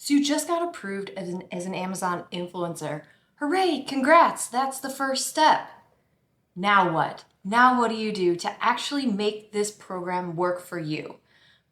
So you just got approved as an Amazon influencer. Hooray, congrats, that's the first step. Now what? Now what do you do to actually make this program work for you?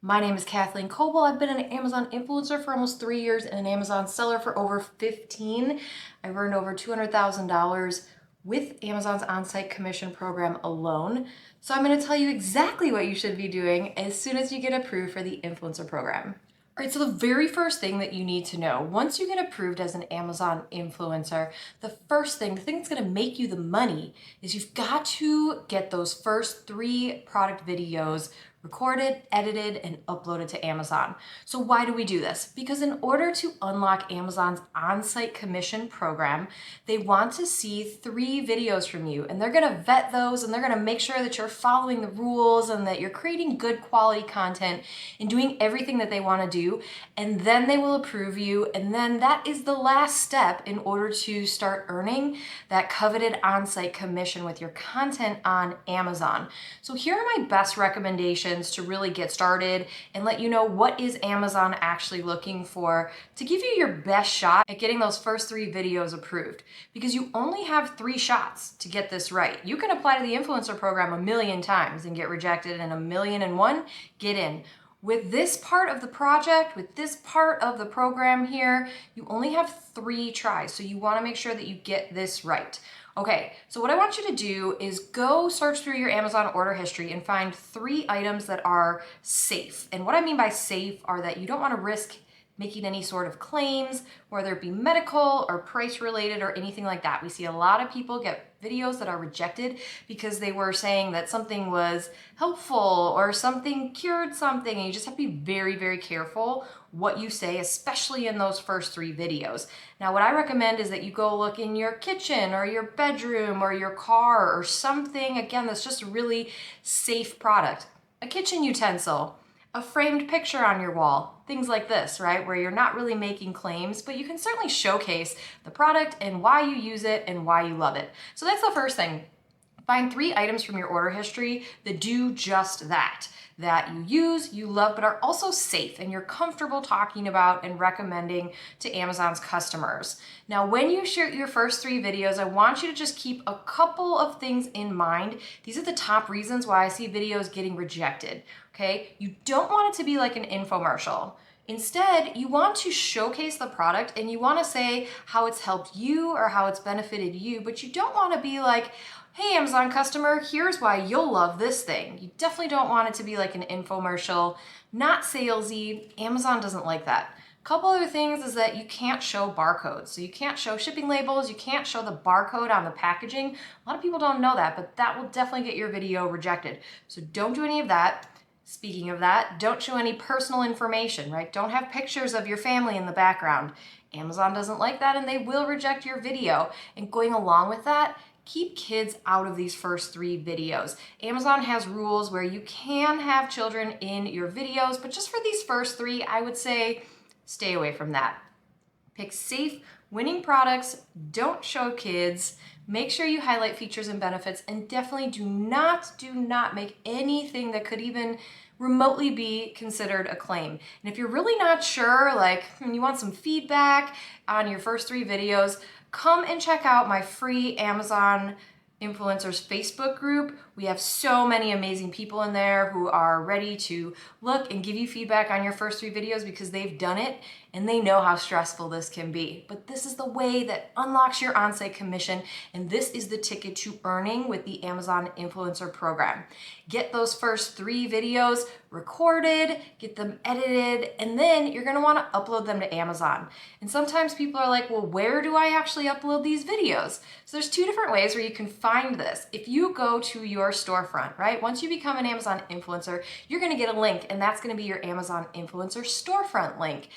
My name is Kathleen Coble. I've been an Amazon influencer for almost 3 years and an Amazon seller for over 15. I've earned over $200,000 with Amazon's on-site commission program alone. So I'm going to tell you exactly what you should be doing as soon as you get approved for the influencer program. All right, so the very first thing that you need to know, once you get approved as an Amazon influencer, the thing that's gonna make you the money is you've got to get those first 3 product videos recorded, edited, and uploaded to Amazon. So why do we do this? Because in order to unlock Amazon's on-site commission program, they want to see 3 videos from you, and they're gonna vet those, and they're gonna make sure that you're following the rules and that you're creating good quality content and doing everything that they wanna do, and then they will approve you, and then that is the last step in order to start earning that coveted on-site commission with your content on Amazon. So here are my best recommendations to really get started and let you know what is Amazon actually looking for to give you your best shot at getting those first 3 videos approved, because you only have 3 shots to get this right. You can apply to the influencer program 1,000,000 times and get rejected, and 1,000,001 get in. With this part of the project, with this part of the program here, you only have 3 tries, so you want to make sure that you get this right. Okay, so what I want you to do is go search through your Amazon order history and find 3 items that are safe. And what I mean by safe are that you don't want to risk making any sort of claims, whether it be medical or price related or anything like that. We see a lot of people get videos that are rejected because they were saying that something was helpful or something cured something, and you just have to be very, very careful what you say, especially in those first 3 videos. Now, what I recommend is that you go look in your kitchen or your bedroom or your car or something, again, that's just a really safe product. A kitchen utensil, a framed picture on your wall, things like this, right? Where you're not really making claims, but you can certainly showcase the product and why you use it and why you love it. So that's the first thing. Find 3 items from your order history that do just that you use, you love, but are also safe and you're comfortable talking about and recommending to Amazon's customers. Now, when you shoot your first 3 videos, I want you to just keep a couple of things in mind. These are the top reasons why I see videos getting rejected, okay? You don't want it to be like an infomercial. Instead, you want to showcase the product and you want to say how it's helped you or how it's benefited you, but you don't want to be like, hey, Amazon customer, here's why you'll love this thing. You definitely don't want it to be like an infomercial, not salesy. Amazon doesn't like that. A couple other things is that you can't show barcodes. So you can't show shipping labels, you can't show the barcode on the packaging. A lot of people don't know that, but that will definitely get your video rejected. So don't do any of that. Speaking of that, don't show any personal information, right? Don't have pictures of your family in the background. Amazon doesn't like that and they will reject your video. And going along with that, keep kids out of these first 3 videos. Amazon has rules where you can have children in your videos, but just for these first 3, I would say stay away from that. Pick safe, winning products, don't show kids, make sure you highlight features and benefits, and definitely do not make anything that could even remotely be considered a claim. And if you're really not sure, like you want some feedback on your first 3 videos, come and check out my free Amazon Influencers Facebook group. We have so many amazing people in there who are ready to look and give you feedback on your first 3 videos because they've done it and they know how stressful this can be. But this is the way that unlocks your on-site commission, and this is the ticket to earning with the Amazon Influencer program. Get those first 3 videos recorded, get them edited, and then you're gonna wanna upload them to Amazon. And sometimes people are like, well, where do I actually upload these videos? So there's 2 different ways where you can find this. If you go to your storefront, right? Once you become an Amazon influencer, you're gonna get a link, and that's gonna be your Amazon Influencer storefront link.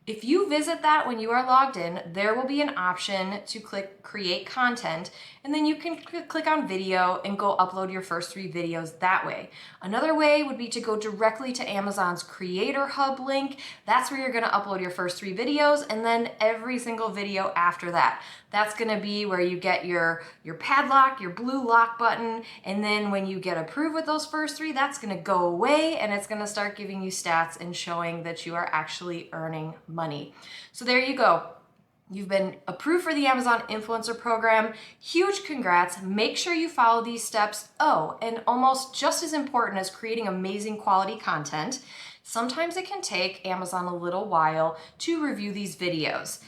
If you visit that when you are logged in, there will be an option to click create content, and then you can click on video and go upload your first 3 videos that way. Another way would be to go directly to Amazon's Creator Hub link. That's where you're gonna upload your first 3 videos and then every single video after that. That's gonna be where you get your padlock, your blue lock button, and then when you get approved with those first 3, that's gonna go away and it's gonna start giving you stats and showing that you are actually earning money. So there you go. You've been approved for the Amazon Influencer Program. Huge congrats. Make sure you follow these steps. Oh, and almost just as important as creating amazing quality content, sometimes it can take Amazon a little while to review these videos.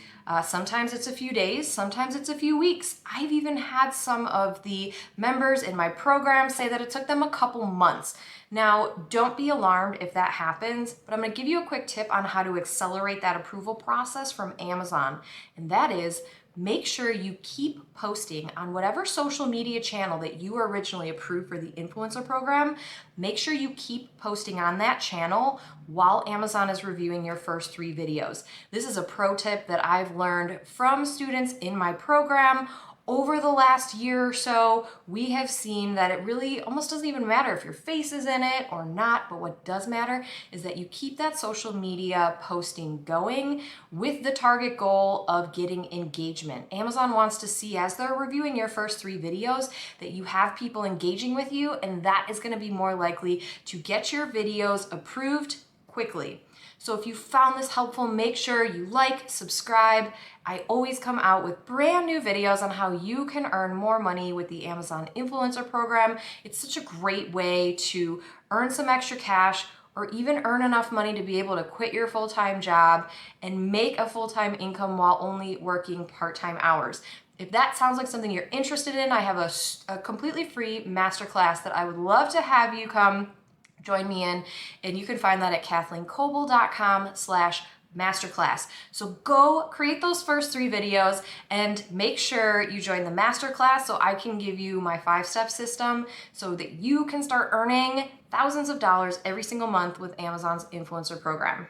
Sometimes it's a few days, sometimes it's a few weeks. I've even had some of the members in my program say that it took them a couple months. Now, don't be alarmed if that happens, but I'm going to give you a quick tip on how to accelerate that approval process from Amazon, and that is make sure you keep posting on whatever social media channel that you were originally approved for the influencer program. Make sure you keep posting on that channel while Amazon is reviewing your first 3 videos. This is a pro tip that I've learned from students in my program. Over the last year or so, we have seen that it really almost doesn't even matter if your face is in it or not, but what does matter is that you keep that social media posting going with the target goal of getting engagement. Amazon wants to see, as they're reviewing your first 3 videos, that you have people engaging with you, and that is going to be more likely to get your videos approved quickly. So if you found this helpful, make sure you like, subscribe. I always come out with brand new videos on how you can earn more money with the Amazon Influencer Program. It's such a great way to earn some extra cash or even earn enough money to be able to quit your full-time job and make a full-time income while only working part-time hours. If that sounds like something you're interested in, I have a completely free masterclass that I would love to have you come join me in, and you can find that at kathleencoble.com/masterclass. So go create those first 3 videos and make sure you join the masterclass so I can give you my 5-step system so that you can start earning thousands of dollars every single month with Amazon's influencer program.